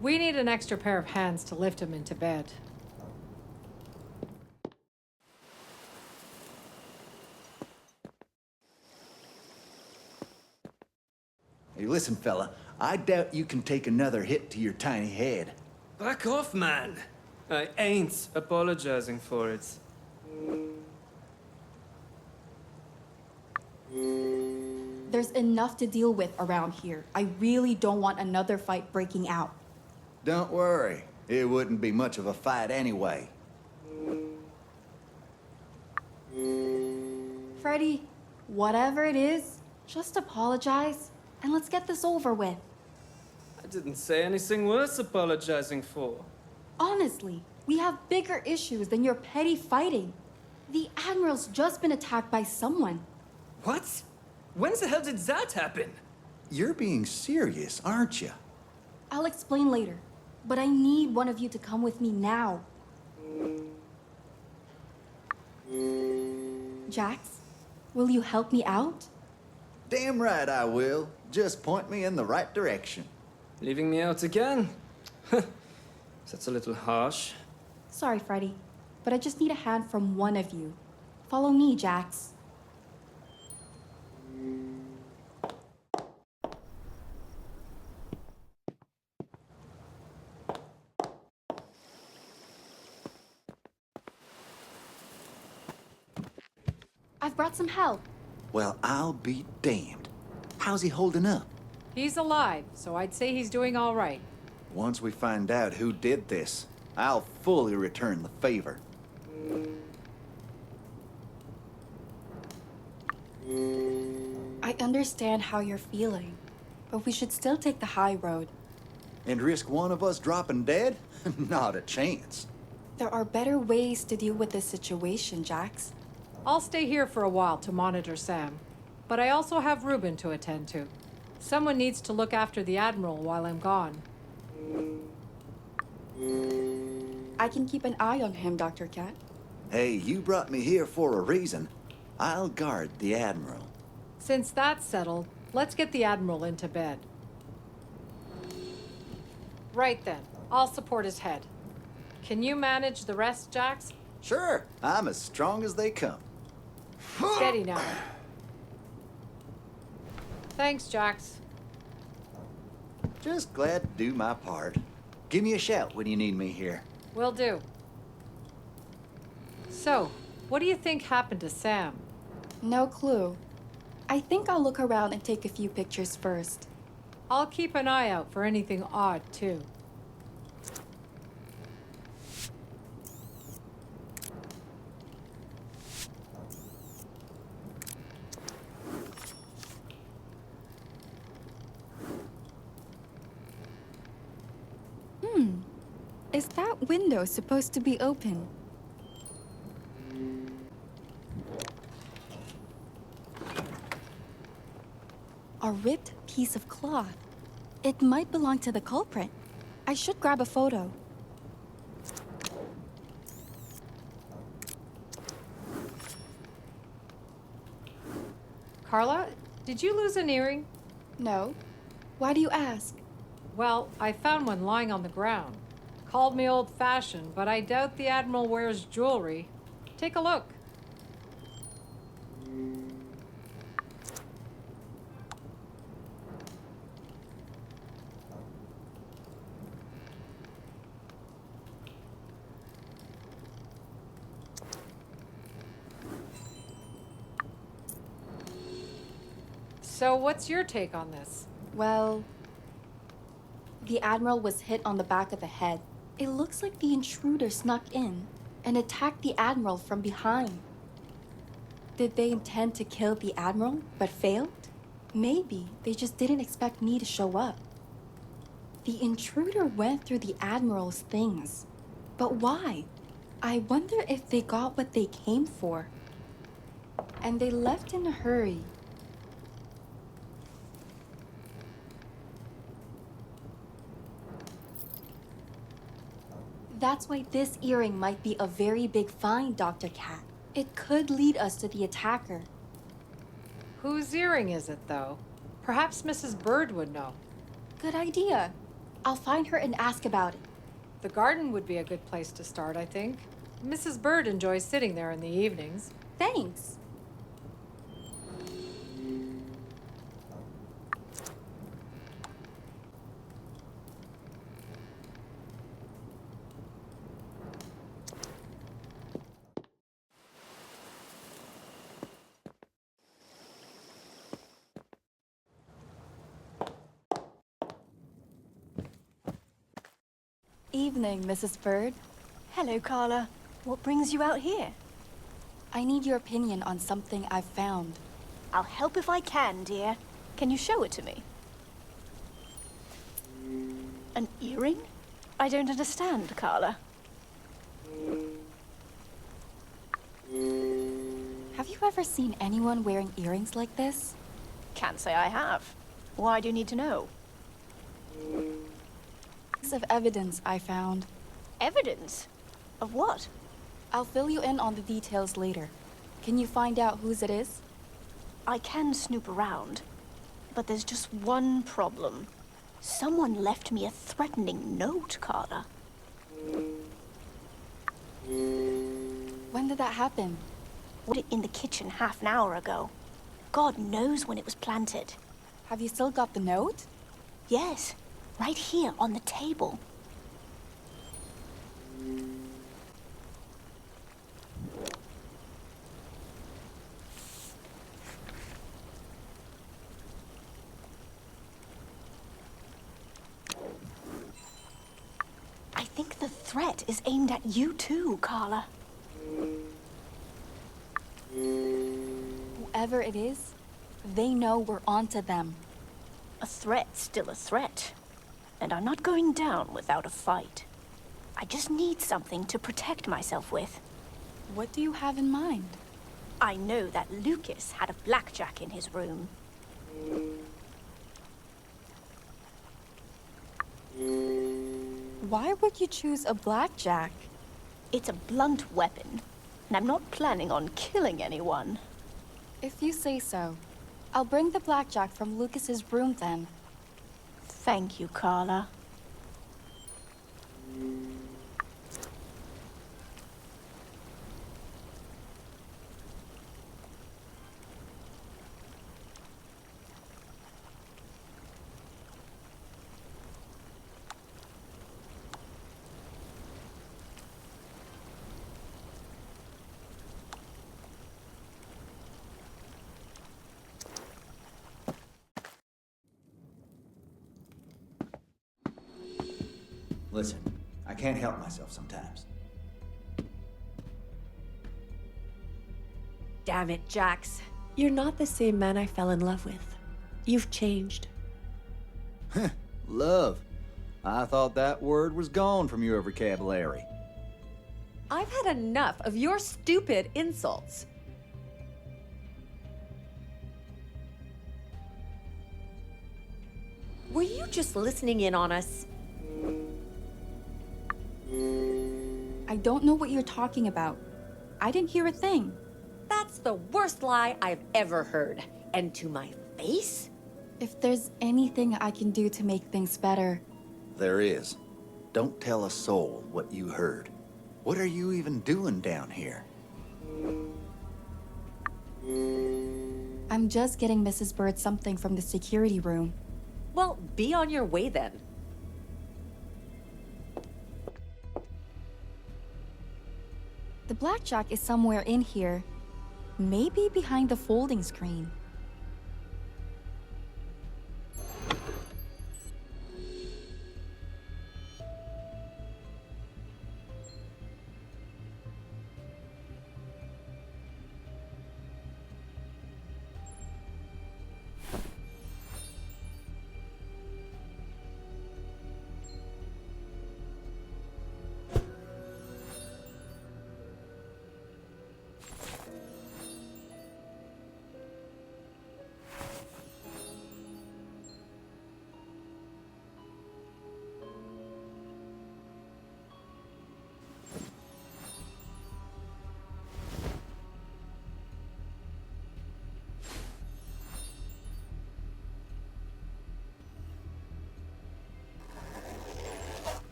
We need an extra pair of hands to lift him into bed. Hey, listen, fella. I doubt you can take another hit to your tiny head. Back off, man. I ain't apologizing for it. There's enough to deal with around here. I really don't want another fight breaking out. Don't worry. It wouldn't be much of a fight anyway. Freddy, whatever it is, just apologize and let's get this over with. I didn't say anything worth apologizing for. Honestly, we have bigger issues than your petty fighting. The Admiral's just been attacked by someone. What? When the hell did that happen? You're being serious, aren't you? I'll explain later, but I need one of you to come with me now. Jax, will you help me out? Damn right I will. Just point me in the right direction. Leaving me out again? That's a little harsh. Sorry, Freddy, but I just need a hand from one of you. Follow me, Jax. I've brought some help. Well, I'll be damned. How's he holding up? He's alive, so I'd say he's doing all right. Once we find out who did this, I'll fully return the favor. I understand how you're feeling, but we should still take the high road. And risk one of us dropping dead? Not a chance. There are better ways to deal with this situation, Jax. I'll stay here for a while to monitor Sam, but I also have Reuben to attend to. Someone needs to look after the Admiral while I'm gone. I can keep an eye on him, Dr. Cat. Hey, you brought me here for a reason. I'll guard the Admiral. Since that's settled, let's get the Admiral into bed. Right then, I'll support his head. Can you manage the rest, Jax? Sure, I'm as strong as they come. Steady now. Thanks, Jax. Just glad to do my part. Give me a shout when you need me here. Will do. So, what do you think happened to Sam? No clue. I think I'll look around and take a few pictures first. I'll keep an eye out for anything odd, too. Is that window supposed to be open? A ripped piece of cloth. It might belong to the culprit. I should grab a photo. Carla, did you lose an earring? No. Why do you ask? Well, I found one lying on the ground. Called me old-fashioned, but I doubt the Admiral wears jewelry. Take a look. So what's your take on this? Well, the Admiral was hit on the back of the head. It looks like the intruder snuck in and attacked the Admiral from behind. Did they intend to kill the Admiral, but failed? Maybe they just didn't expect me to show up. The intruder went through the Admiral's things. But why? I wonder if they got what they came for. And they left in a hurry. That's why this earring might be a very big find, Dr. Cat. It could lead us to the attacker. Whose earring is it, though? Perhaps Mrs. Bird would know. Good idea. I'll find her and ask about it. The garden would be a good place to start, I think. Mrs. Bird enjoys sitting there in the evenings. Thanks. Evening, Mrs. Bird. Hello, Carla. What brings you out here? I need your opinion on something I've found. I'll help if I can, dear. Can you show it to me? An earring? I don't understand, Carla. Have you ever seen anyone wearing earrings like this? Can't say I have. Why do you need to know? Piece of evidence I found. Evidence? Of what? I'll fill you in on the details later. Can you find out whose it is? I can snoop around, but there's just one problem. Someone left me a threatening note, Carla. When did that happen? Put it in the kitchen half an hour ago. God knows when it was planted. Have you still got the note? Yes, right here on the table. I think the threat is aimed at you too, Carla. Whoever it is, they know we're onto them. A threat's still a threat. And I'm not going down without a fight. I just need something to protect myself with. What do you have in mind? I know that Lucas had a blackjack in his room. Why would you choose a blackjack? It's a blunt weapon, and I'm not planning on killing anyone. If you say so. I'll bring the blackjack from Lucas's room then. Thank you, Carla. Listen, I can't help myself sometimes. Damn it, Jax. You're not the same man I fell in love with. You've changed. Love. I thought that word was gone from your vocabulary. I've had enough of your stupid insults. Were you just listening in on us? I don't know what you're talking about. I didn't hear a thing. That's the worst lie I've ever heard. And to my face? If there's anything I can do to make things better, There is. Don't tell a soul what you heard. What are you even doing down here? I'm just getting Mrs. Bird something from the security room. Well, be on your way then. The blackjack is somewhere in here. Maybe behind the folding screen.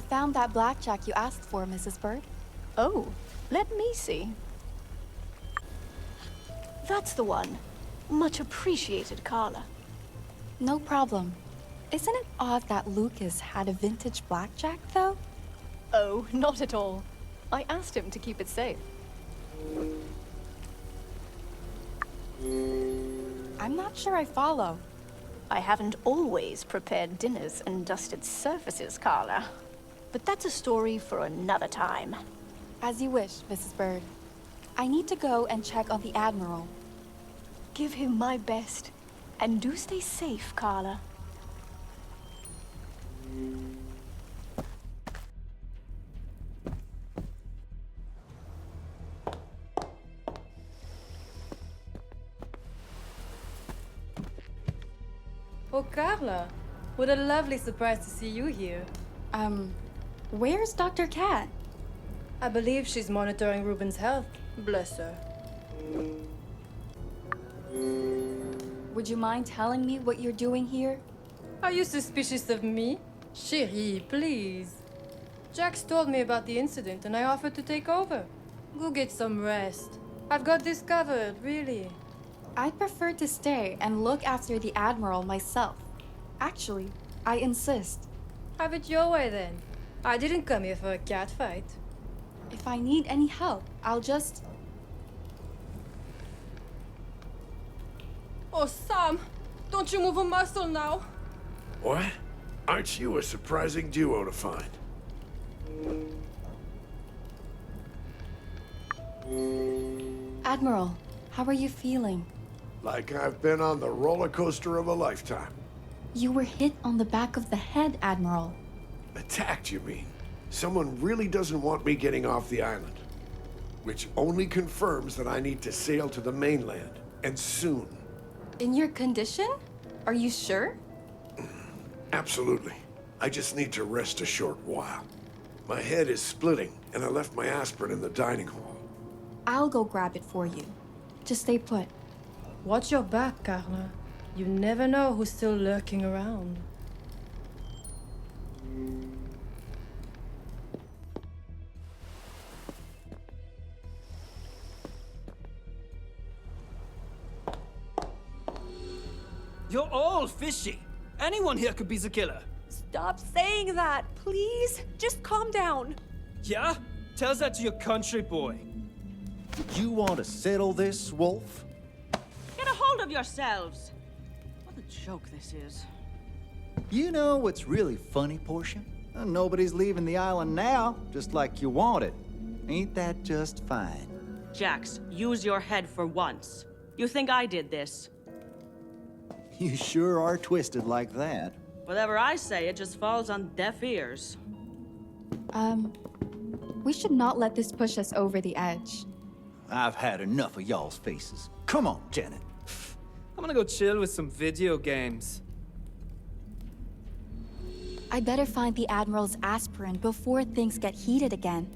I found that blackjack you asked for, Mrs. Bird. Oh, let me see. That's the one. Much appreciated, Carla. No problem. Isn't it odd that Lucas had a vintage blackjack, though? Oh, not at all. I asked him to keep it safe. I'm not sure I follow. I haven't always prepared dinners and dusted surfaces, Carla. But that's a story for another time. As you wish, Mrs. Bird. I need to go and check on the Admiral. Give him my best. And do stay safe, Carla. Oh, Carla. What a lovely surprise to see you here. Where's Dr. Cat? I believe she's monitoring Ruben's health. Bless her. Would you mind telling me what you're doing here? Are you suspicious of me? Chérie, please. Jax told me about the incident and I offered to take over. Go get some rest. I've got this covered, really. I'd prefer to stay and look after the Admiral myself. Actually, I insist. Have it your way then. I didn't come here for a cat fight. If I need any help, I'll just... Oh, Sam! Don't you move a muscle now! What? Aren't you a surprising duo to find? Admiral, how are you feeling? Like I've been on the roller coaster of a lifetime. You were hit on the back of the head, Admiral. Attacked, you mean? Someone really doesn't want me getting off the island. Which only confirms that I need to sail to the mainland, and soon. In your condition? Are you sure? Absolutely. I just need to rest a short while. My head is splitting, and I left my aspirin in the dining hall. I'll go grab it for you. Just stay put. Watch your back, Carla. You never know who's still lurking around. You're all fishy. Anyone here could be the killer. Stop saying that, please. Just calm down. Yeah? Tell that to your country boy. You want to settle this, Wolf? Get a hold of yourselves! What a joke this is. You know what's really funny, Portia? Nobody's leaving the island now, just like you wanted. Ain't that just fine? Jax, use your head for once. You think I did this? You sure are twisted like that. Whatever I say, it just falls on deaf ears. We should not let this push us over the edge. I've had enough of y'all's faces. Come on, Janet. I'm gonna go chill with some video games. I better find the Admiral's aspirin before things get heated again.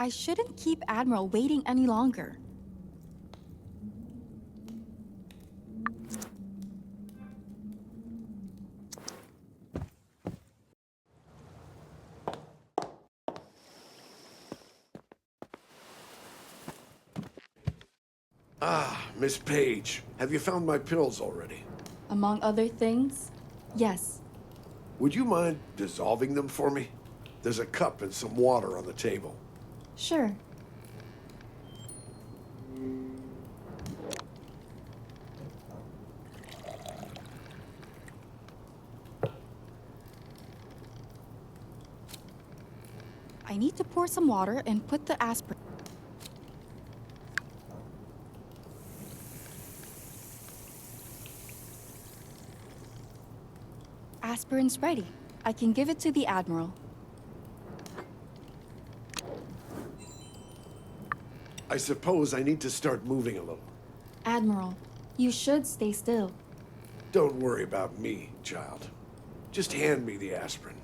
I shouldn't keep Admiral waiting any longer. Ah, Miss Page, have you found my pills already? Among other things, yes. Would you mind dissolving them for me? There's a cup and some water on the table. Sure. I need to pour some water and put the aspirin. Aspirin's ready. I can give it to the Admiral. I suppose I need to start moving a little. Admiral, you should stay still. Don't worry about me, child. Just hand me the aspirin.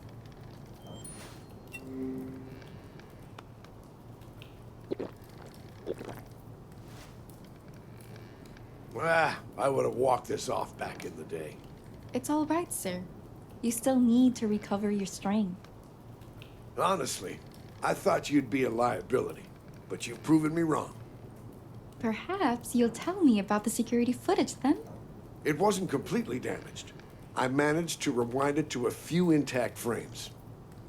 Ah, I would have walked this off back in the day. It's all right, sir. You still need to recover your strength. Honestly, I thought you'd be a liability, but you've proven me wrong. Perhaps you'll tell me about the security footage then? It wasn't completely damaged. I managed to rewind it to a few intact frames.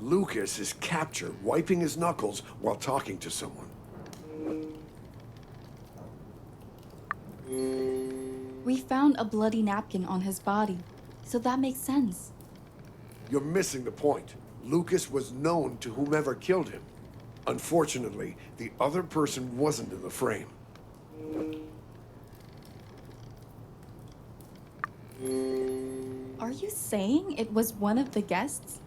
Lucas is captured wiping his knuckles while talking to someone. We found a bloody napkin on his body, so that makes sense. You're missing the point. Lucas was known to whomever killed him. Unfortunately, the other person wasn't in the frame. Are you saying it was one of the guests?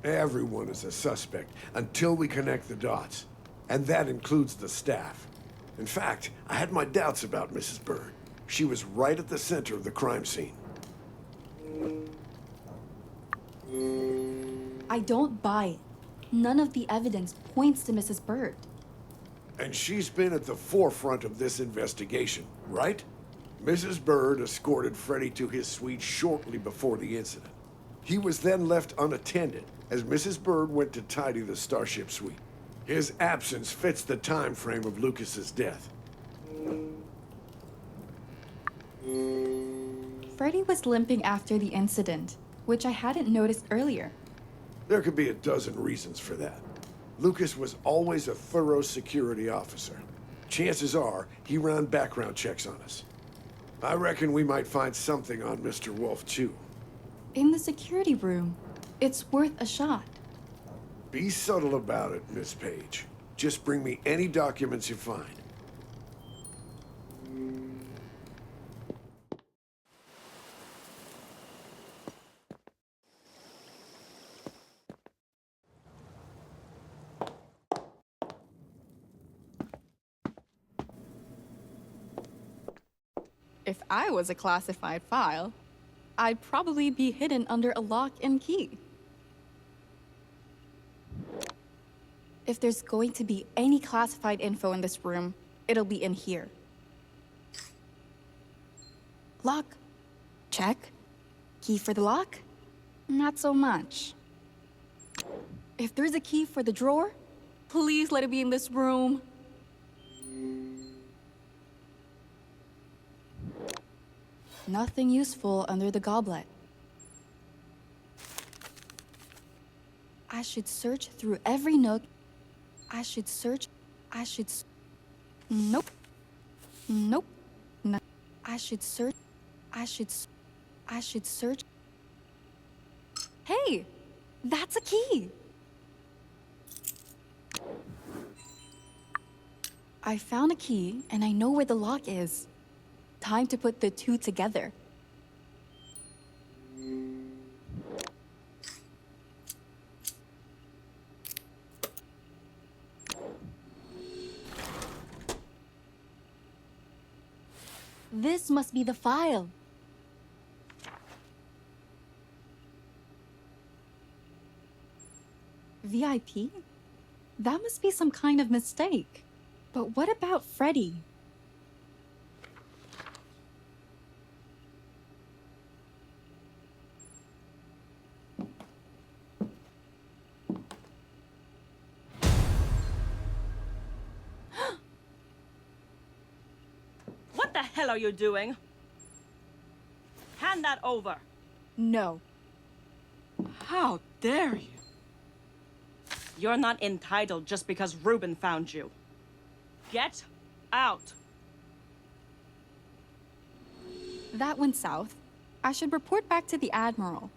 Everyone is a suspect until we connect the dots. And that includes the staff. In fact, I had my doubts about Mrs. Bird. She was right at the center of the crime scene. I don't buy it. None of the evidence points to Mrs. Bird. And she's been at the forefront of this investigation, right? Mrs. Bird escorted Freddy to his suite shortly before the incident. He was then left unattended as Mrs. Bird went to tidy the Starship suite. His absence fits the time frame of Lucas's death. Freddy was limping after the incident, which I hadn't noticed earlier. There could be a dozen reasons for that. Lucas was always a thorough security officer. Chances are he ran background checks on us. I reckon we might find something on Mr. Wolf, too. In the security room, it's worth a shot. Be subtle about it, Miss Page. Just bring me any documents you find. If I was a classified file, I'd probably be hidden under a lock and key. If there's going to be any classified info in this room, it'll be in here. Lock. Check. Key for the lock? Not so much. If there's a key for the drawer, please let it be in this room. Nothing useful under the goblet. I should search through every nook. Nope. Nope. No. I should search. Hey! That's a key! I found a key, and I know where the lock is. Time to put the two together. This must be the file. VIP? That must be some kind of mistake. But what about Freddy? What the hell are you doing? Hand that over. No. How dare you? You're not entitled just because Reuben found you. Get out. That went south. I should report back to the Admiral.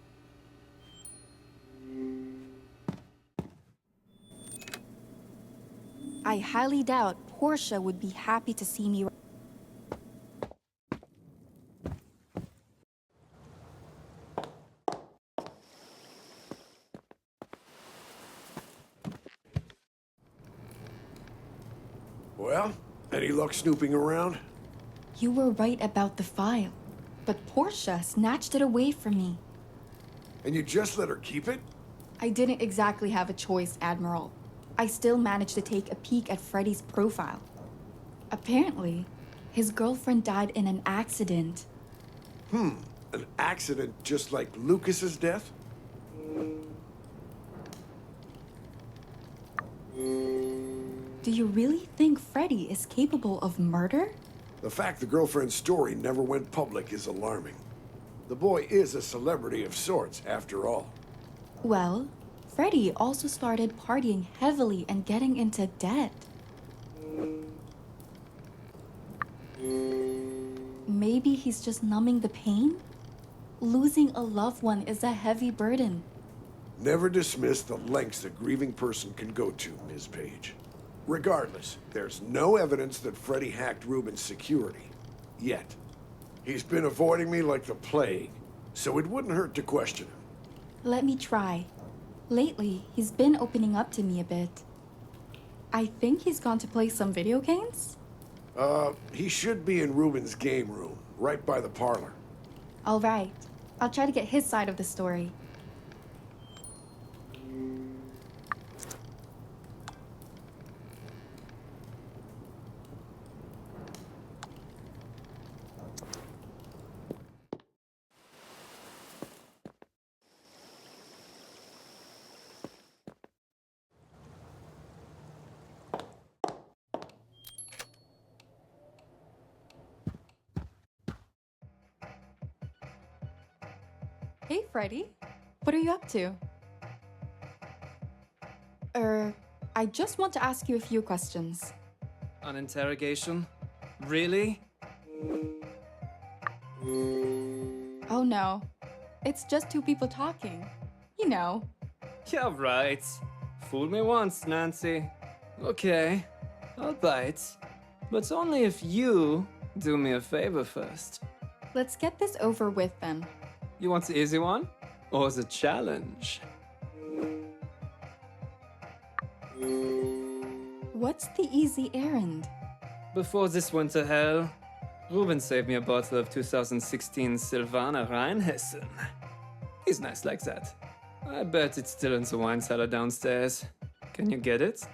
I highly doubt Portia would be happy to see me. Well, any luck snooping around? You were right about the file, but Portia snatched it away from me. And you just let her keep it? I didn't exactly have a choice, Admiral. I still managed to take a peek at Freddy's profile. Apparently, his girlfriend died in an accident. An accident just like Lucas's death? Do you really think Freddy is capable of murder? The fact the girlfriend's story never went public is alarming. The boy is a celebrity of sorts, after all. Well, Freddy also started partying heavily and getting into debt. Maybe he's just numbing the pain? Losing a loved one is a heavy burden. Never dismiss the lengths a grieving person can go to, Ms. Page. Regardless, there's no evidence that Freddy hacked Reuben's security. Yet. He's been avoiding me like the plague, so it wouldn't hurt to question him. Let me try. Lately, he's been opening up to me a bit. I think he's gone to play some video games? He should be in Reuben's game room, right by the parlor. All right. I'll try to get his side of the story. Hey, Freddy. What are you up to? I just want to ask you a few questions. An interrogation? Really? Oh no. It's just two people talking. You know. Yeah, right. Fool me once, Nancy. Okay, I'll bite. But only if you do me a favor first. Let's get this over with then. You want the easy one? Or the challenge? What's the easy errand? Before this went to hell, Reuben saved me a bottle of 2016 Silvaner Rheinhessen. He's nice like that. I bet it's still in the wine cellar downstairs. Can you get it?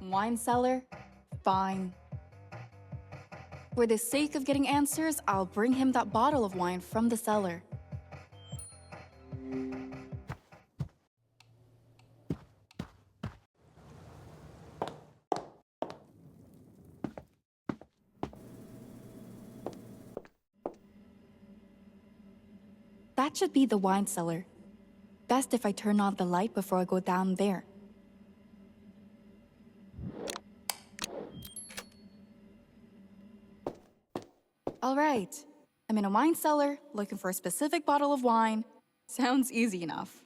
Wine cellar? Fine. For the sake of getting answers, I'll bring him that bottle of wine from the cellar. That should be the wine cellar. Best if I turn on the light before I go down there. All right. I'm in a wine cellar, looking for a specific bottle of wine. Sounds easy enough.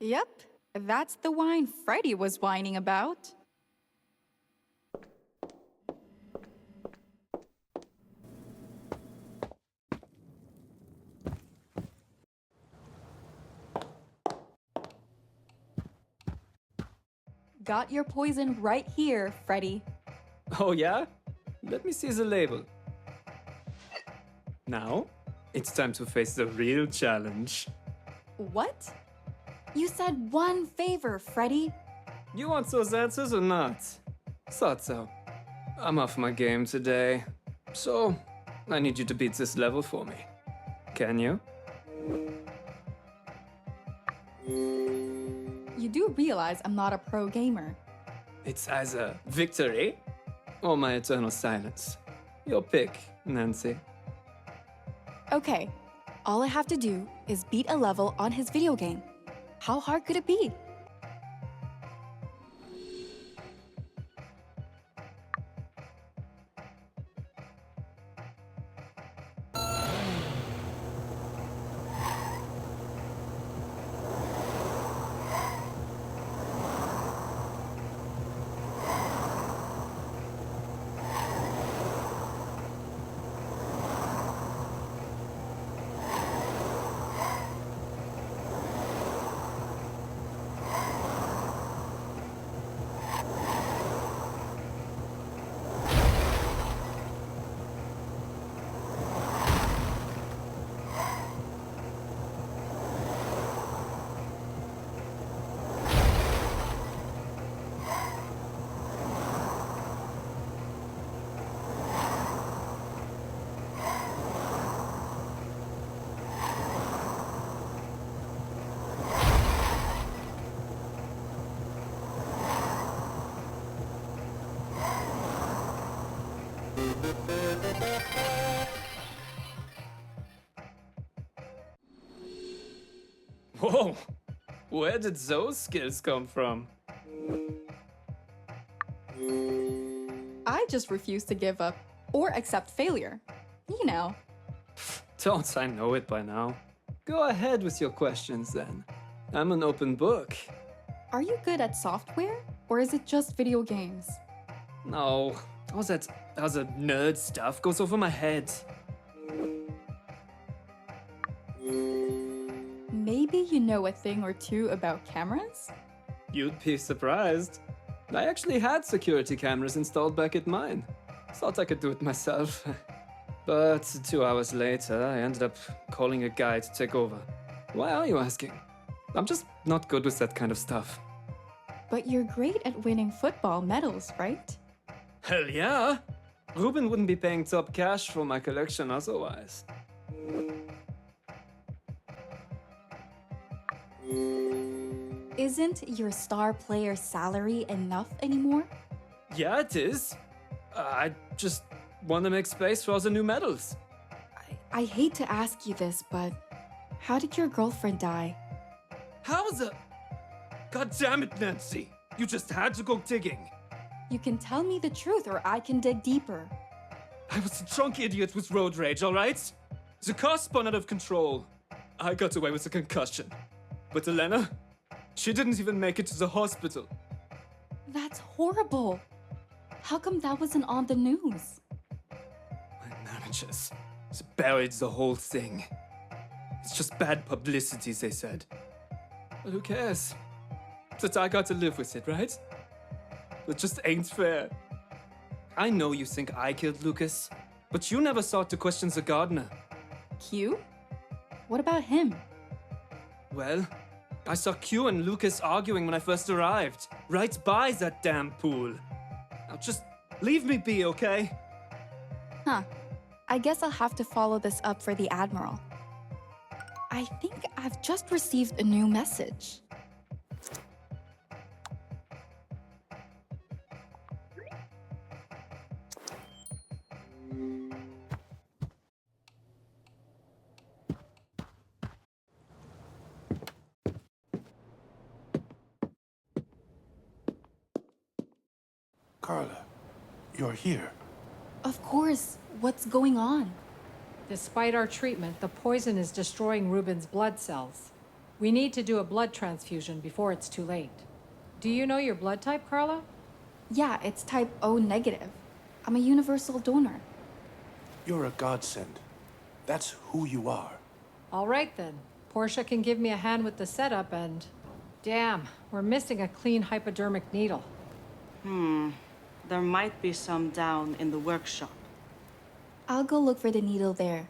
Yep, that's the wine Freddy was whining about. Got your poison right here, Freddy. Oh, yeah? Let me see the label. Now, it's time to face the real challenge. What? You said one favor, Freddy. You want those answers or not? Thought so. I'm off my game today. So, I need you to beat this level for me. Can you? You do realize I'm not a pro gamer. It's either victory or my eternal silence. Your pick, Nancy. Okay, all I have to do is beat a level on his video game. How hard could it be? Whoa! Where did those skills come from? I just refuse to give up or accept failure. You know. Don't I know it by now? Go ahead with your questions then. I'm an open book. Are you good at software? Or is it just video games? No, all that other nerd stuff goes over my head. Maybe you know a thing or two about cameras? You'd be surprised. I actually had security cameras installed back at mine. Thought I could do it myself. But 2 hours later, I ended up calling a guy to take over. Why are you asking? I'm just not good with that kind of stuff. But you're great at winning football medals, right? Hell yeah! Ruben wouldn't be paying top cash for my collection otherwise. Isn't your star player salary enough anymore? Yeah, it is. I just want to make space for all the new medals. I hate to ask you this, but how did your girlfriend die? How the... God damn it, Nancy! You just had to go digging. You can tell me the truth or I can dig deeper. I was a drunk idiot with road rage, alright? The car spun out of control. I got away with a concussion. But Elena, she didn't even make it to the hospital. That's horrible. How come that wasn't on the news? My managers buried the whole thing. It's just bad publicity, they said. But who cares? That I got to live with it, right? It just ain't fair. I know you think I killed Lucas, but you never thought to question the gardener. Q? What about him? Well, I saw Q and Lucas arguing when I first arrived, right by that damn pool. Now just leave me be, okay? Huh. I guess I'll have to follow this up for the Admiral. I think I've just received a new message. Carla, you're here. Of course. What's going on? Despite our treatment, the poison is destroying Ruben's blood cells. We need to do a blood transfusion before it's too late. Do you know your blood type, Carla? Yeah, it's type O negative. I'm a universal donor. You're a godsend. That's who you are. All right then. Portia can give me a hand with the setup and... Damn, we're missing a clean hypodermic needle. There might be some down in the workshop. I'll go look for the needle there.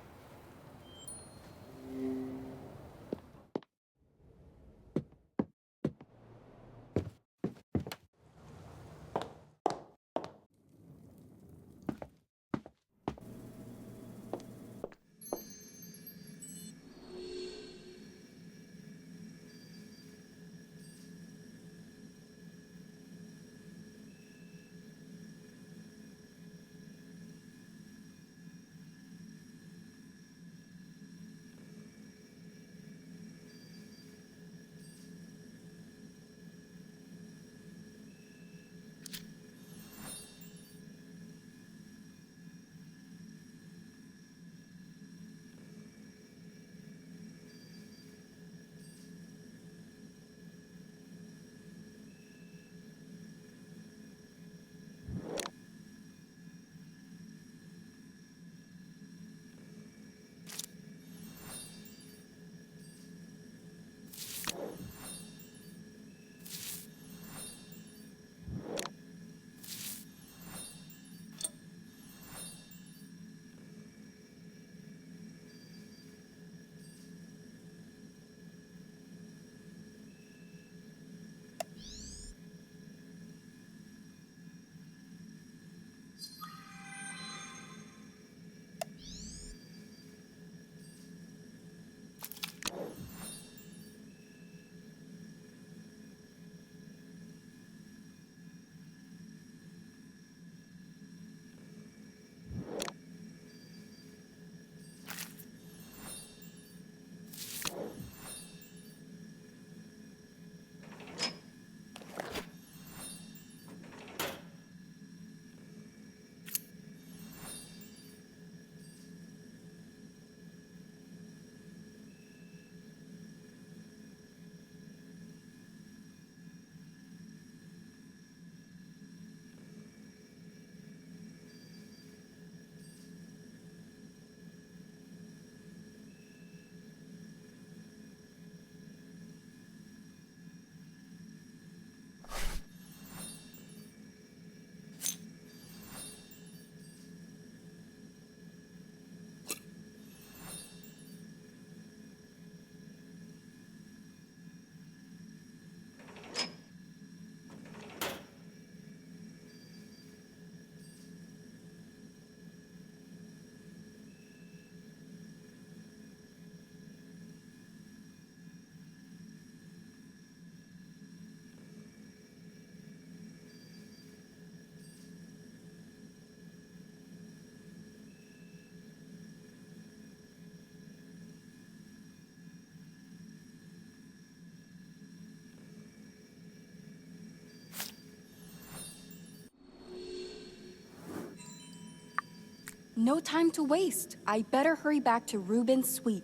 No time to waste. I better hurry back to Reuben's suite.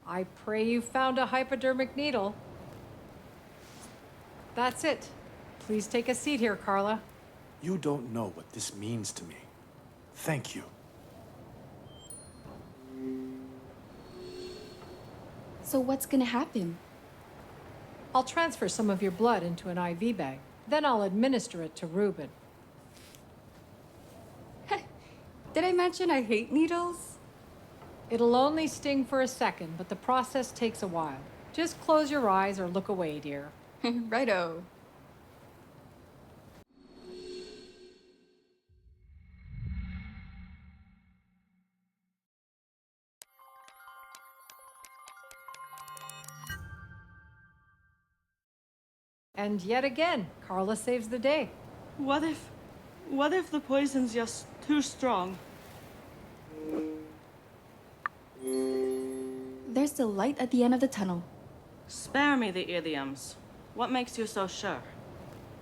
I pray you found a hypodermic needle. That's it. Please take a seat here, Carla. You don't know what this means to me. Thank you. So what's gonna happen? I'll transfer some of your blood into an IV bag. Then I'll administer it to Reuben. Did I mention I hate needles? It'll only sting for a second, but the process takes a while. Just close your eyes or look away, dear. Righto. And yet again, Carla saves the day. What if the poison's just too strong? There's the light at the end of the tunnel. Spare me the idioms. What makes you so sure?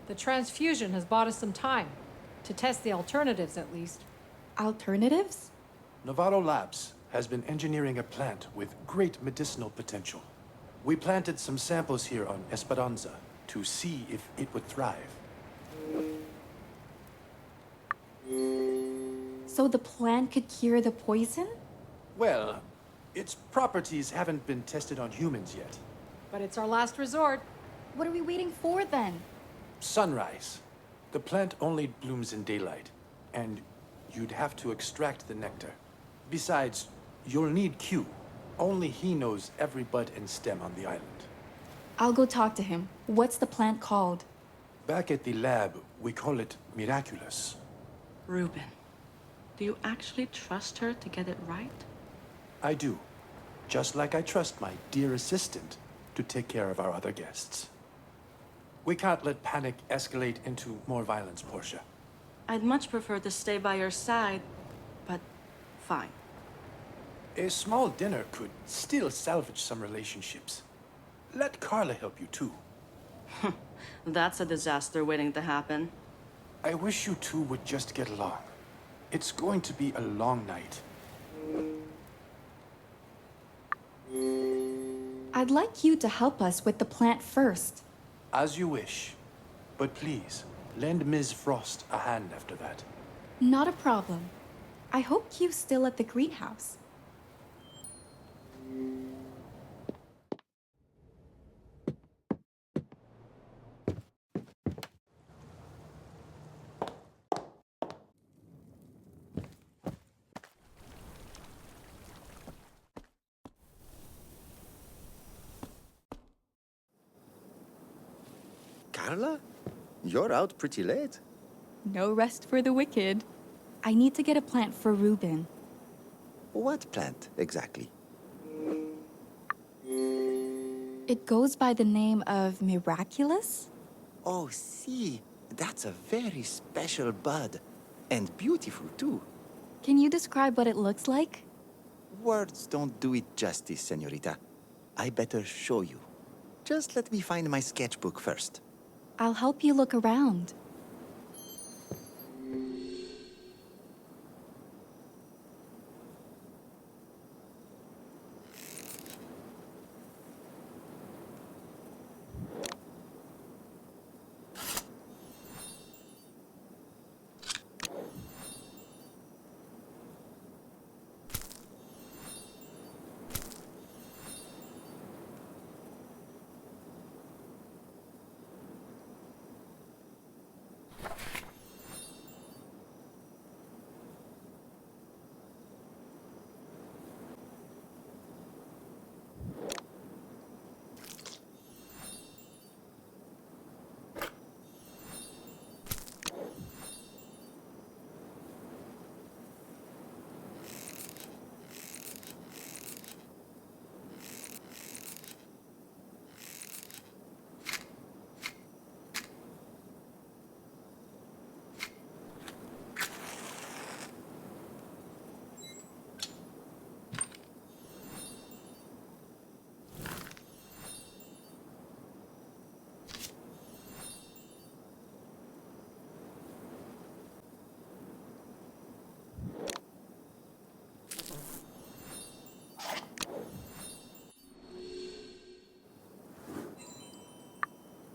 The transfusion has bought us some time. To test the alternatives, at least. Alternatives? Navarro Labs has been engineering a plant with great medicinal potential. We planted some samples here on Esperanza to see if it would thrive. So the plant could cure the poison? Well, its properties haven't been tested on humans yet. But it's our last resort. What are we waiting for then? Sunrise. The plant only blooms in daylight, and you'd have to extract the nectar. Besides, you'll need Q. Only he knows every bud and stem on the island. I'll go talk to him. What's the plant called? Back at the lab, we call it Miraculous. Reuben, do you actually trust her to get it right? I do. Just like I trust my dear assistant to take care of our other guests. We can't let panic escalate into more violence, Portia. I'd much prefer to stay by your side, but fine. A small dinner could still salvage some relationships. Let Carla help you too. That's a disaster waiting to happen. I wish you two would just get along. It's going to be a long night. I'd like you to help us with the plant first. As you wish. But please, lend Ms. Frost a hand after that. Not a problem. I hope Q's still at the greenhouse. Carla? You're out pretty late. No rest for the wicked. I need to get a plant for Reuben. What plant, exactly? It goes by the name of Miraculous? Oh, see, that's a very special bud. And beautiful, too. Can you describe what it looks like? Words don't do it justice, senorita. I better show you. Just let me find my sketchbook first. I'll help you look around.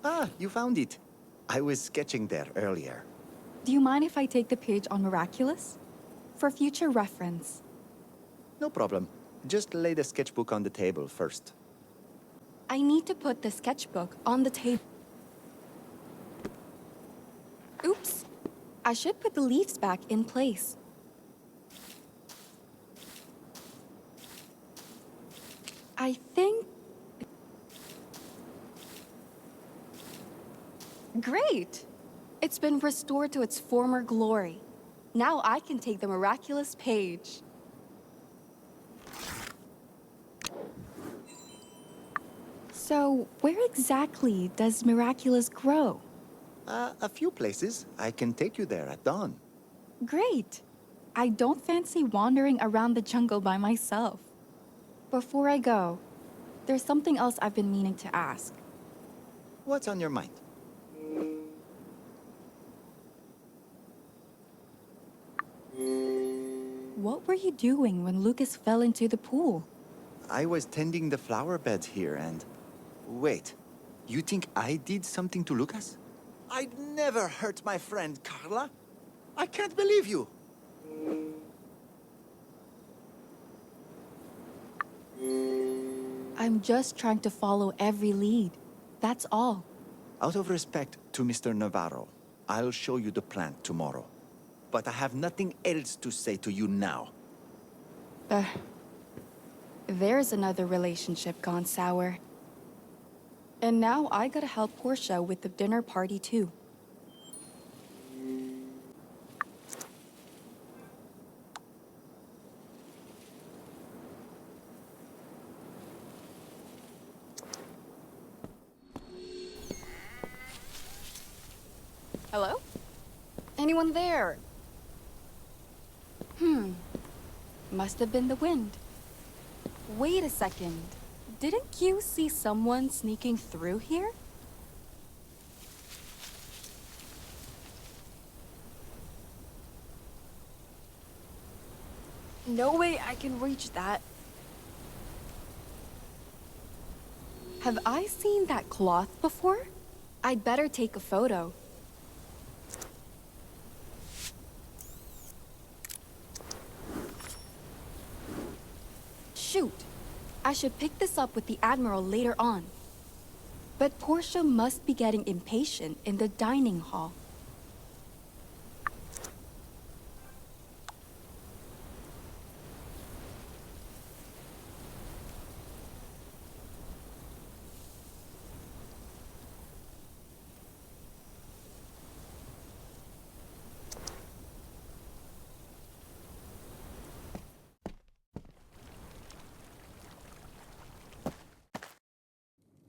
Ah, you found it. I was sketching there earlier. Do you mind if I take the page on Miraculous? For future reference. No problem. Just lay the sketchbook on the table first. I need to put the sketchbook on the table. Oops. I should put the leaves back in place. I think... Great! It's been restored to its former glory. Now I can take the Miraculous page. So, where exactly does Miraculous grow? A few places. I can take you there at dawn. Great! I don't fancy wandering around the jungle by myself. Before I go, there's something else I've been meaning to ask. What's on your mind? What were you doing when Lucas fell into the pool? I was tending the flower beds here and... Wait, you think I did something to Lucas? I'd never hurt my friend, Carla. I can't believe you. I'm just trying to follow every lead. That's all. Out of respect to Mr. Navarro, I'll show you the plant tomorrow. But I have nothing else to say to you now. There's another relationship gone sour. And now I gotta help Portia with the dinner party too. Hello? Anyone there? Must have been the wind. Wait a second. Didn't you see someone sneaking through here? No way I can reach that. Have I seen that cloth before? I'd better take a photo. Shoot! I should pick this up with the Admiral later on. But Portia must be getting impatient in the dining hall.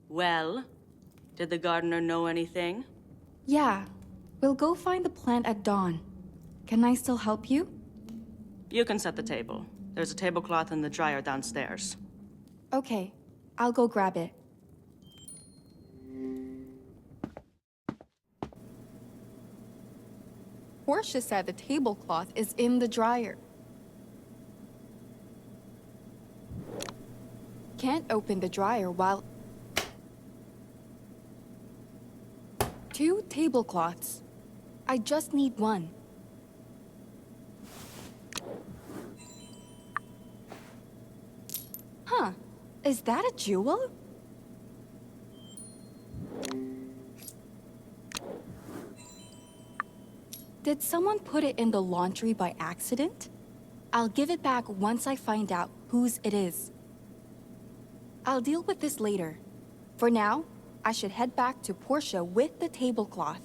Well, did the gardener know anything? Yeah, we'll go find the plant at dawn. Can I still help you? You can set the table. There's a tablecloth in the dryer downstairs. Okay, I'll go grab it. Portia said the tablecloth is in the dryer. Can't open the dryer while... 2 tablecloths. I just need one. Huh. Is that a jewel? Did someone put it in the laundry by accident? I'll give it back once I find out whose it is. I'll deal with this later. For now, I should head back to Portia with the tablecloth.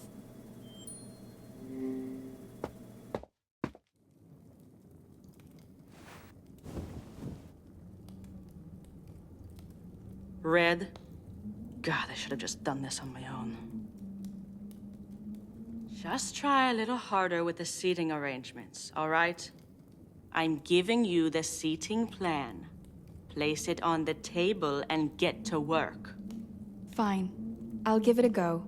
Red? God, I should have just done this on my own. Just try a little harder with the seating arrangements, all right? I'm giving you the seating plan. Place it on the table and get to work. Fine. I'll give it a go.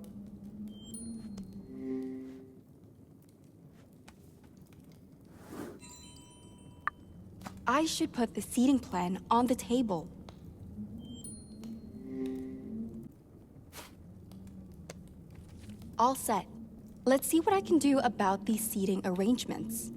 I should put the seating plan on the table. All set. Let's see what I can do about these seating arrangements.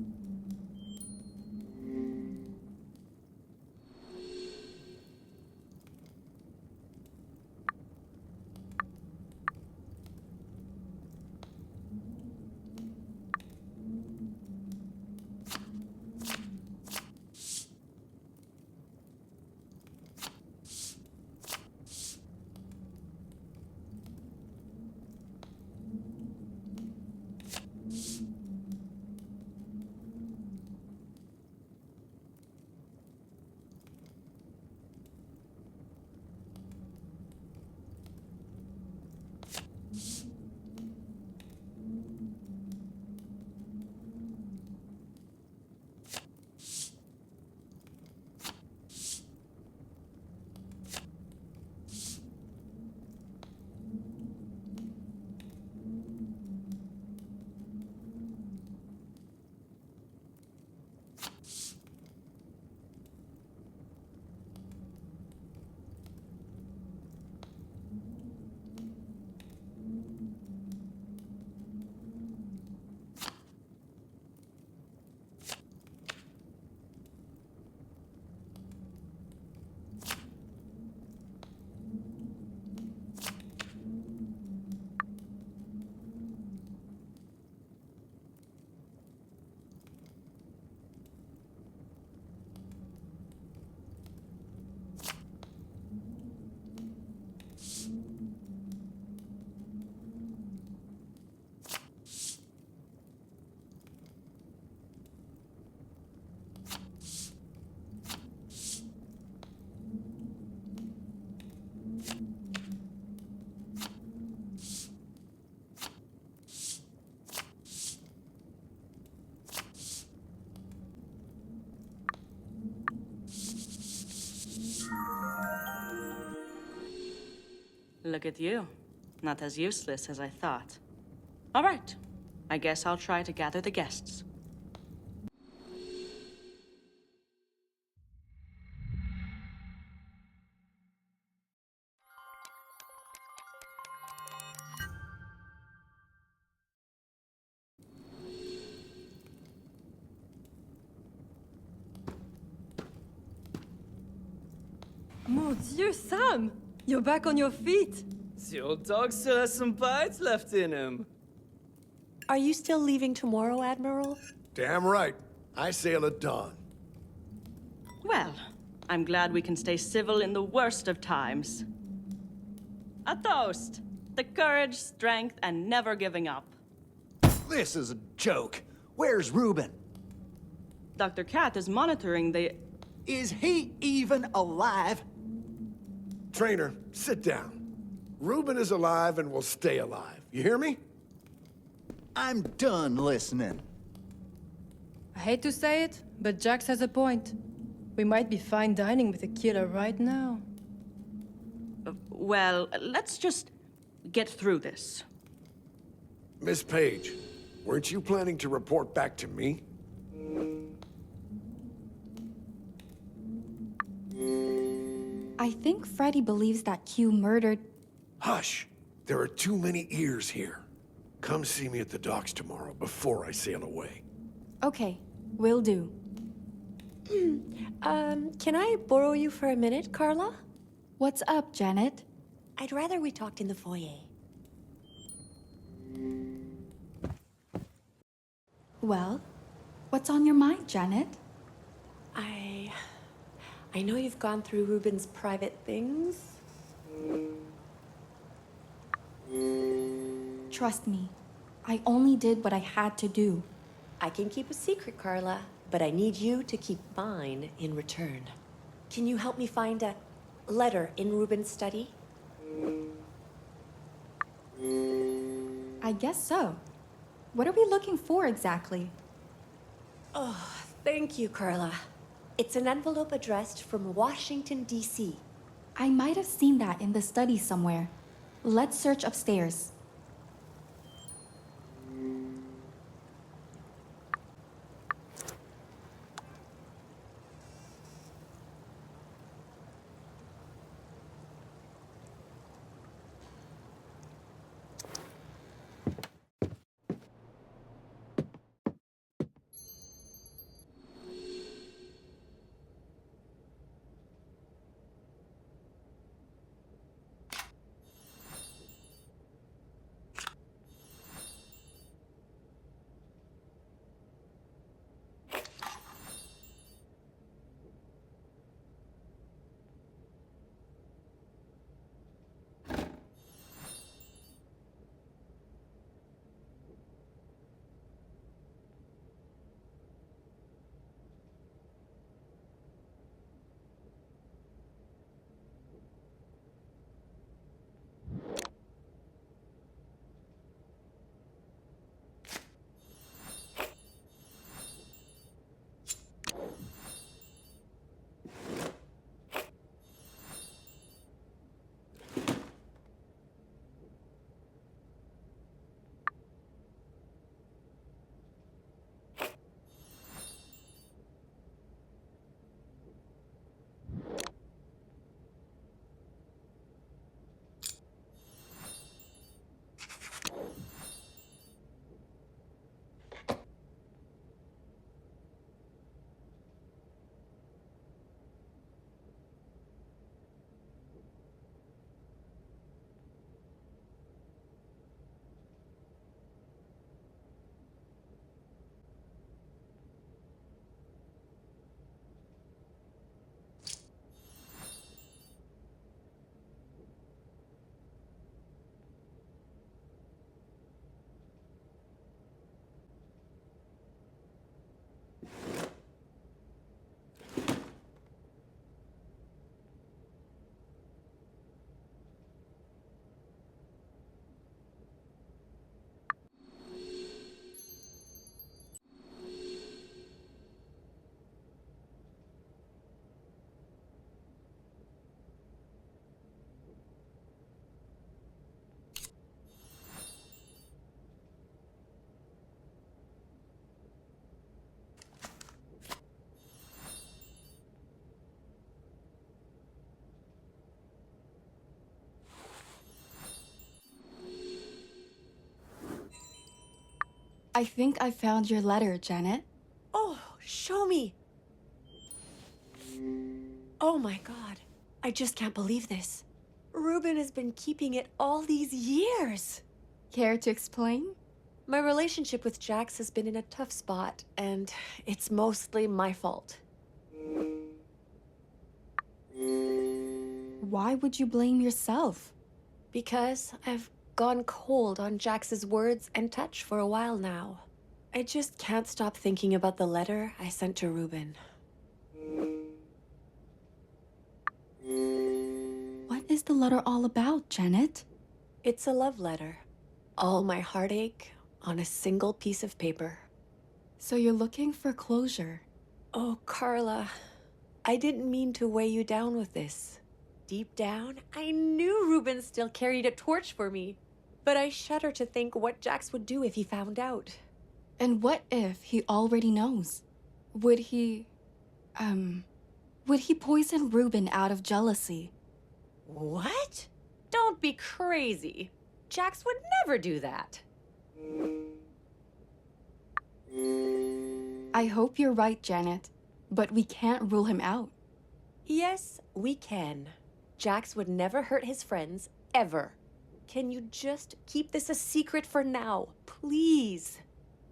Look at you. Not as useless as I thought. All right. I guess I'll try to gather the guests. Mon Dieu, Sam! You're back on your feet! The old dog still has some bites left in him. Are you still leaving tomorrow, Admiral? Damn right. I sail at dawn. Well, I'm glad we can stay civil in the worst of times. A toast! The courage, strength, and never giving up. This is a joke. Where's Reuben? Dr. Cat is monitoring the... Is he even alive? Trainer, sit down. Reuben is alive and will stay alive. You hear me? I'm done listening. I hate to say it, but Jax has a point. We might be fine dining with a killer right now. Well, let's just get through this. Miss Page, weren't you planning to report back to me? I think Freddy believes that Q murdered. Hush! There are too many ears here. Come see me at the docks tomorrow before I sail away. Okay, will do. Can I borrow you for a minute, Carla? What's up, Janet? I'd rather we talked in the foyer. Well, what's on your mind, Janet? I know you've gone through Reuben's private things. Trust me, I only did what I had to do. I can keep a secret, Carla, but I need you to keep mine in return. Can you help me find a letter in Reuben's study? I guess so. What are we looking for exactly? Oh, thank you, Carla. It's an envelope addressed from Washington, D.C. I might have seen that in the study somewhere. Let's search upstairs. I think I found your letter, Janet. Oh, show me. Oh my god. I just can't believe this. Ruben has been keeping it all these years. Care to explain? My relationship with Jax has been in a tough spot, and it's mostly my fault. Why would you blame yourself? Because I've gone cold on Jax's words and touch for a while now. I just can't stop thinking about the letter I sent to Ruben. What is the letter all about, Janet? It's a love letter. All my heartache on a single piece of paper. So you're looking for closure. Oh, Carla, I didn't mean to weigh you down with this. Deep down, I knew Ruben still carried a torch for me. But I shudder to think what Jax would do if he found out. And what if he already knows? Would he poison Ruben out of jealousy? What? Don't be crazy. Jax would never do that. I hope you're right, Janet. But we can't rule him out. Yes, we can. Jax would never hurt his friends, ever. Can you just keep this a secret for now, please?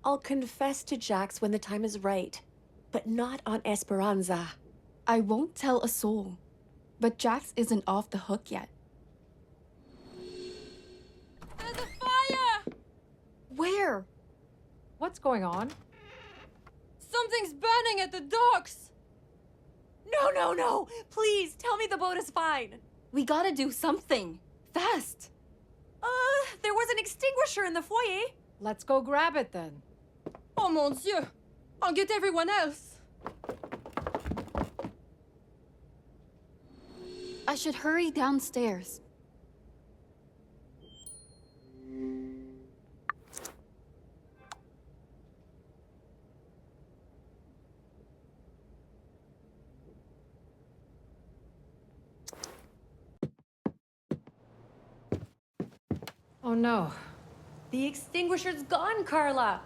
I'll confess to Jax when the time is right, but not on Esperanza. I won't tell a soul. But Jax isn't off the hook yet. There's a fire! Where? What's going on? Something's burning at the docks! No! Please, tell me the boat is fine. We gotta do something. Fast! There was an extinguisher in the foyer. Let's go grab it then. Oh mon Dieu! I'll get everyone else! I should hurry downstairs. Oh no. The extinguisher's gone, Carla.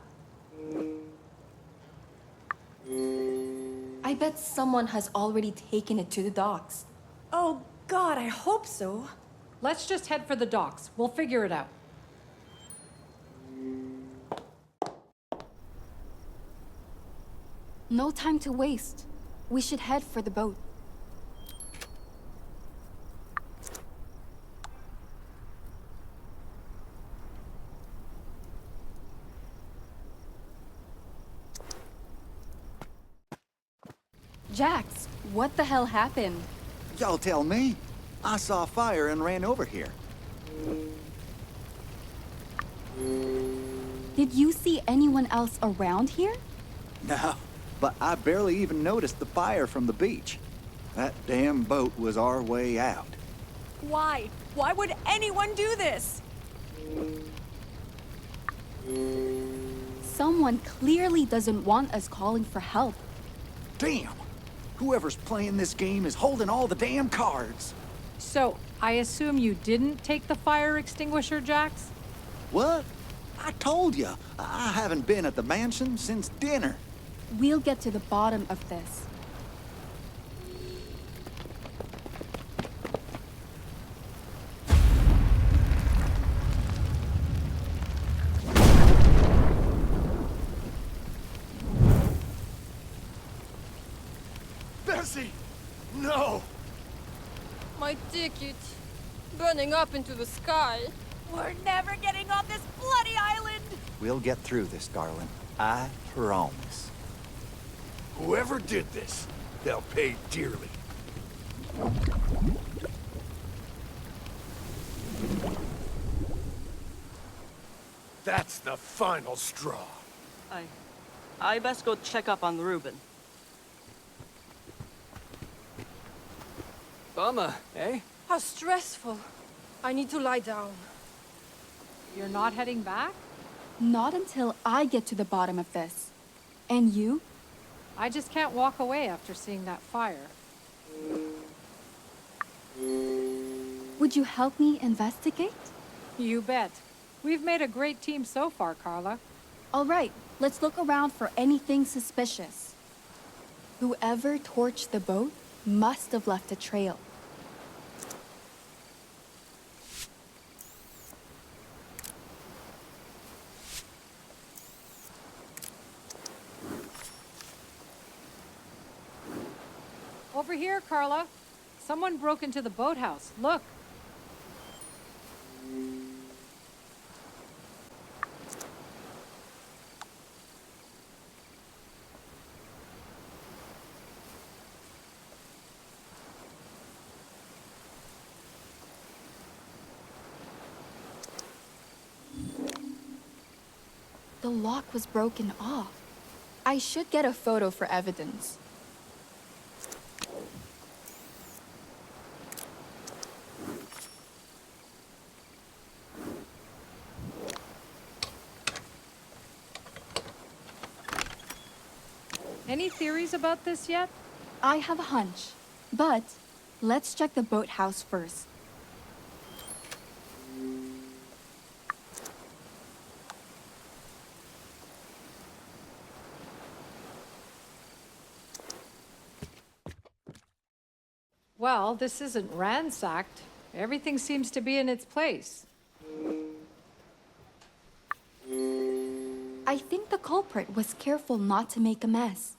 I bet someone has already taken it to the docks. Oh, God, I hope so. Let's just head for the docks. We'll figure it out. No time to waste. We should head for the boat. Jax, what the hell happened? Y'all tell me. I saw a fire and ran over here. Did you see anyone else around here? No, but I barely even noticed the fire from the beach. That damn boat was our way out. Why? Why would anyone do this? Someone clearly doesn't want us calling for help. Damn! Whoever's playing this game is holding all the damn cards. So, I assume you didn't take the fire extinguisher, Jax? What? I told you, I haven't been at the mansion since dinner. We'll get to the bottom of this. Bessie! No! My ticket. Burning up into the sky. We're never getting off this bloody island! We'll get through this, darling. I promise. Whoever did this, they'll pay dearly. That's the final straw. I best go check up on Ruben. Bummer, eh? How stressful. I need to lie down. You're not heading back? Not until I get to the bottom of this. And you? I just can't walk away after seeing that fire. Would you help me investigate? You bet. We've made a great team so far, Carla. All right, let's look around for anything suspicious. Whoever torched the boat must have left a trail. Over here, Carla. Someone broke into the boathouse. Look. The lock was broken off. I should get a photo for evidence. Any theories about this yet? I have a hunch, but let's check the boathouse first. Well, this isn't ransacked. Everything seems to be in its place. I think the culprit was careful not to make a mess.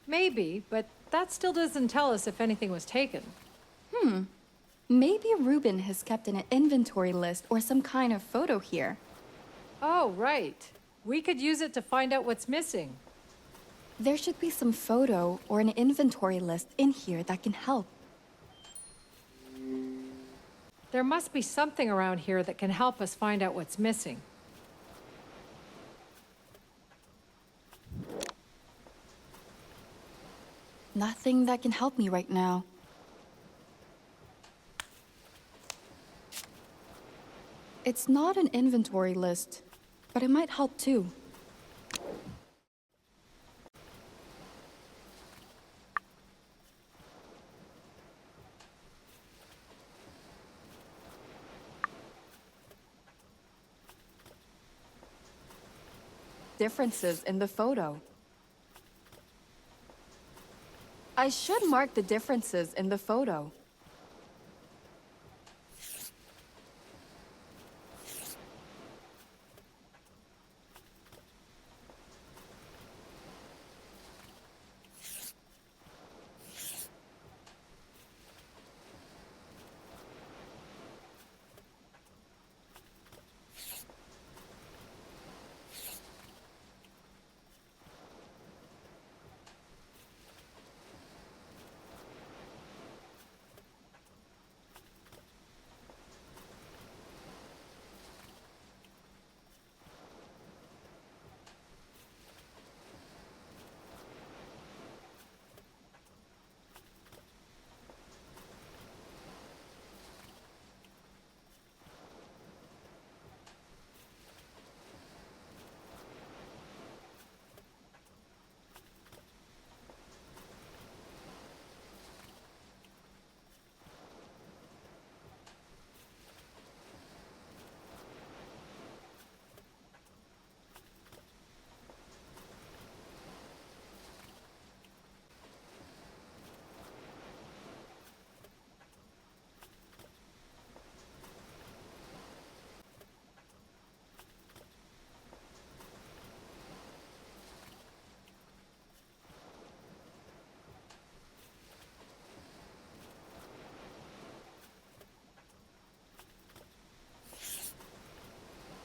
Maybe, but that still doesn't tell us if anything was taken. Maybe Ruben has kept an inventory list or some kind of photo here. Oh, right. We could use it to find out what's missing. There should be some photo or an inventory list in here that can help. There must be something around here that can help us find out what's missing. Nothing that can help me right now. It's not an inventory list, but it might help too. Differences in the photo. I should mark the differences in the photo.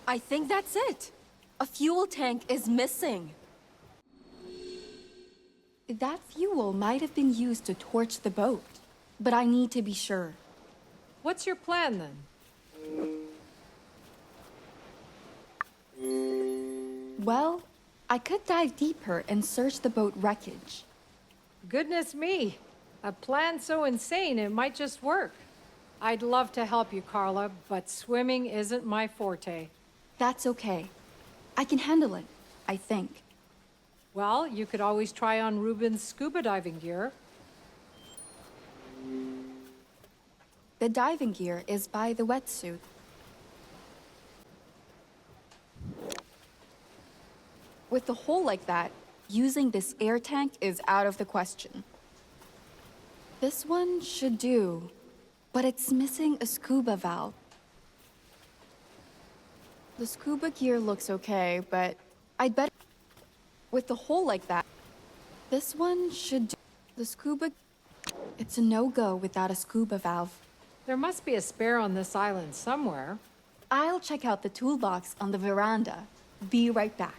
I think that's it. A fuel tank is missing. That fuel might have been used to torch the boat, but I need to be sure. What's your plan then? Well, I could dive deeper and search the boat wreckage. Goodness me. A plan so insane it might just work. I'd love to help you, Carla, but swimming isn't my forte. That's okay. I can handle it, I think. Well, you could always try on Ruben's scuba diving gear. The diving gear is by the wetsuit. With a hole like that, using this air tank is out of the question. This one should do, but it's missing a scuba valve. The scuba gear looks okay, but I'd better... With a hole like that, this one should do. The scuba... It's a no-go without a scuba valve. There must be a spare on this island somewhere. I'll check out the toolbox on the veranda. Be right back.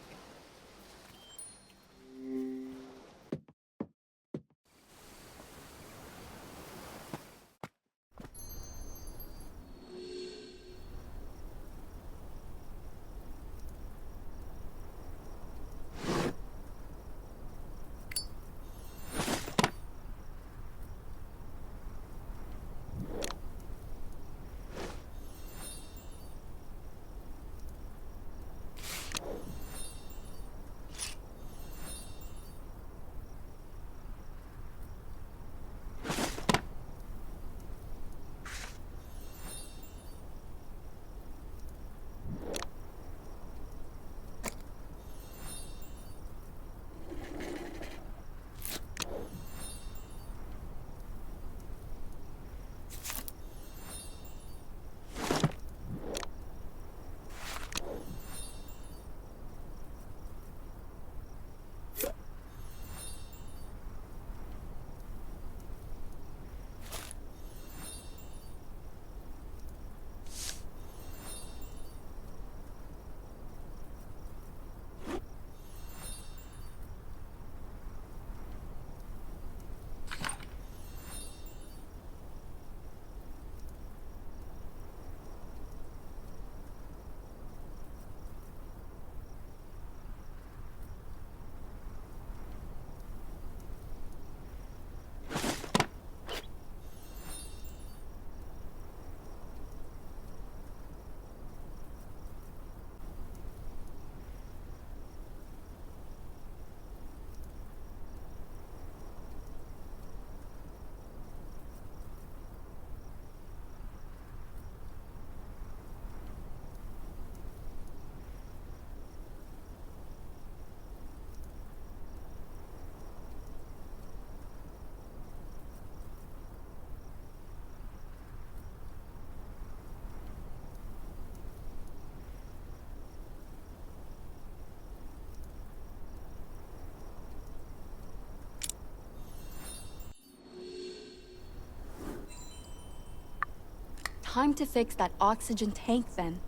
Time to fix that oxygen tank then.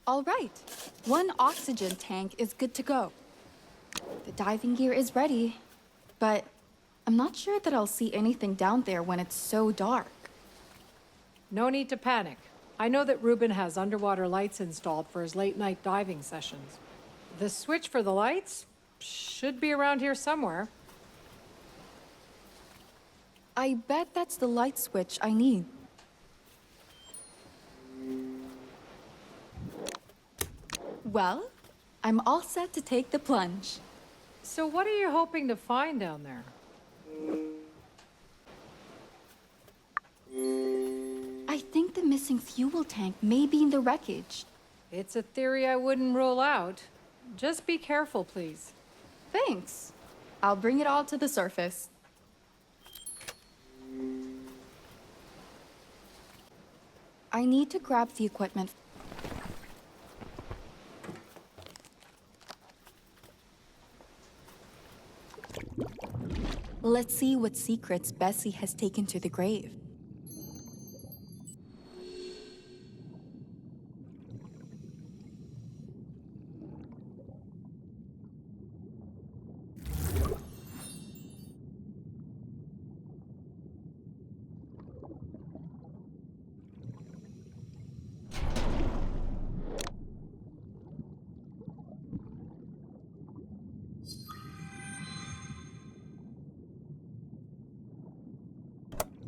All right, one oxygen tank is good to go. The diving gear is ready, but I'm not sure that I'll see anything down there when it's so dark. No need to panic. I know that Ruben has underwater lights installed for his late-night diving sessions. The switch for the lights should be around here somewhere. I bet that's the light switch I need. Well, I'm all set to take the plunge. So what are you hoping to find down there? I think the missing fuel tank may be in the wreckage. It's a theory I wouldn't rule out. Just be careful, please. Thanks. I'll bring it all to the surface. I need to grab the equipment. Let's see what secrets Bessie has taken to the grave.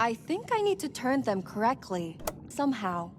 I think I need to turn them correctly, somehow.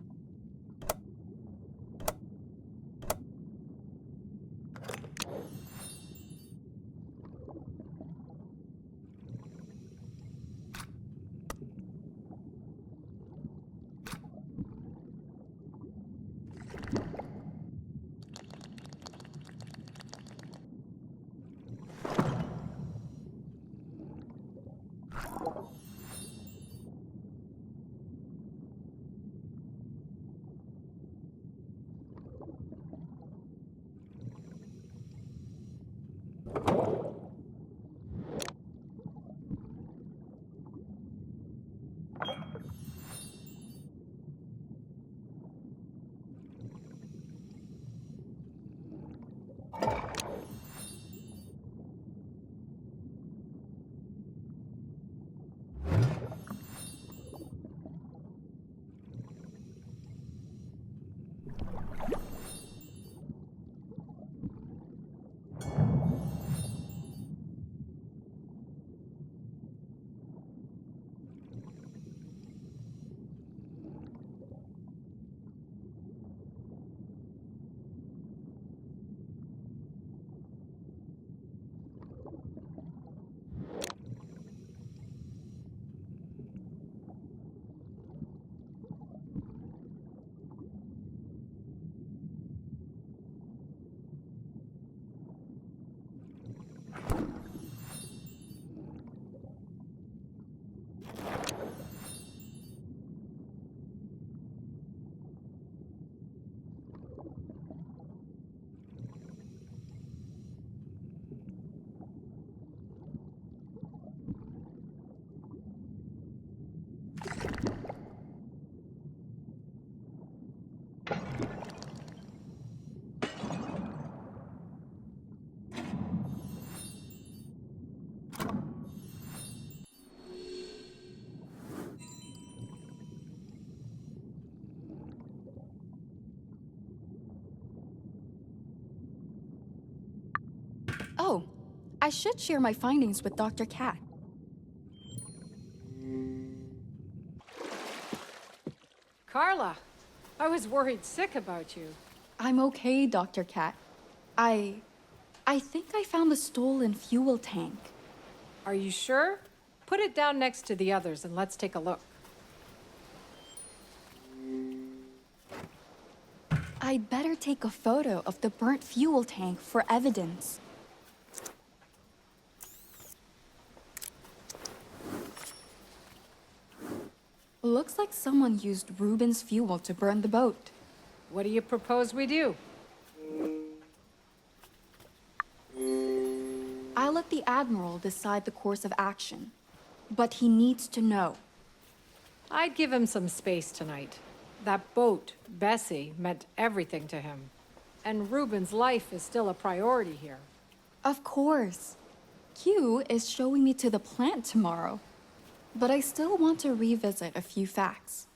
I should share my findings with Dr. Cat. Carla, I was worried sick about you. I'm okay, Dr. Cat. I think I found the stolen fuel tank. Are you sure? Put it down next to the others and let's take a look. I'd better take a photo of the burnt fuel tank for evidence. Looks like someone used Ruben's fuel to burn the boat. What do you propose we do? I'll let the Admiral decide the course of action. But he needs to know. I'd give him some space tonight. That boat, Bessie, meant everything to him. And Ruben's life is still a priority here. Of course. Q is showing me to the plant tomorrow. But I still want to revisit a few facts.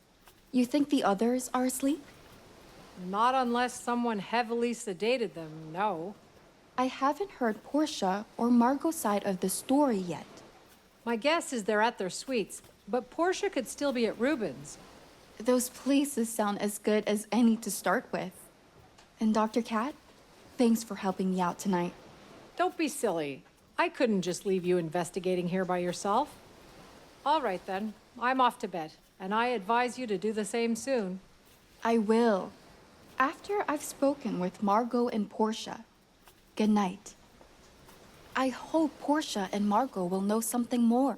You think the others are asleep? Not unless someone heavily sedated them, no. I haven't heard Portia or Margot's side of the story yet. My guess is they're at their suites, but Portia could still be at Ruben's. Those places sound as good as any to start with. And Dr. Cat, thanks for helping me out tonight. Don't be silly. I couldn't just leave you investigating here by yourself. All right then, I'm off to bed, and I advise you to do the same soon. I will. After I've spoken with Margot and Portia. Good night. I hope Portia and Margot will know something more.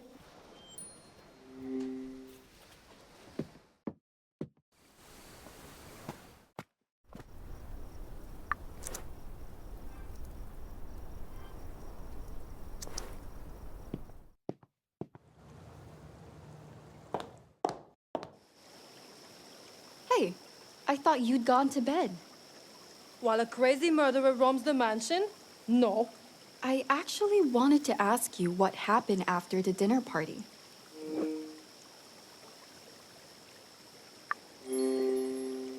Hey, I thought you'd gone to bed. While a crazy murderer roams the mansion? No. I actually wanted to ask you what happened after the dinner party.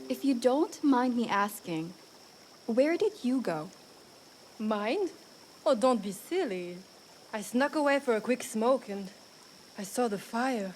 If you don't mind me asking, where did you go? Mind? Oh, don't be silly. I snuck away for a quick smoke and I saw the fire.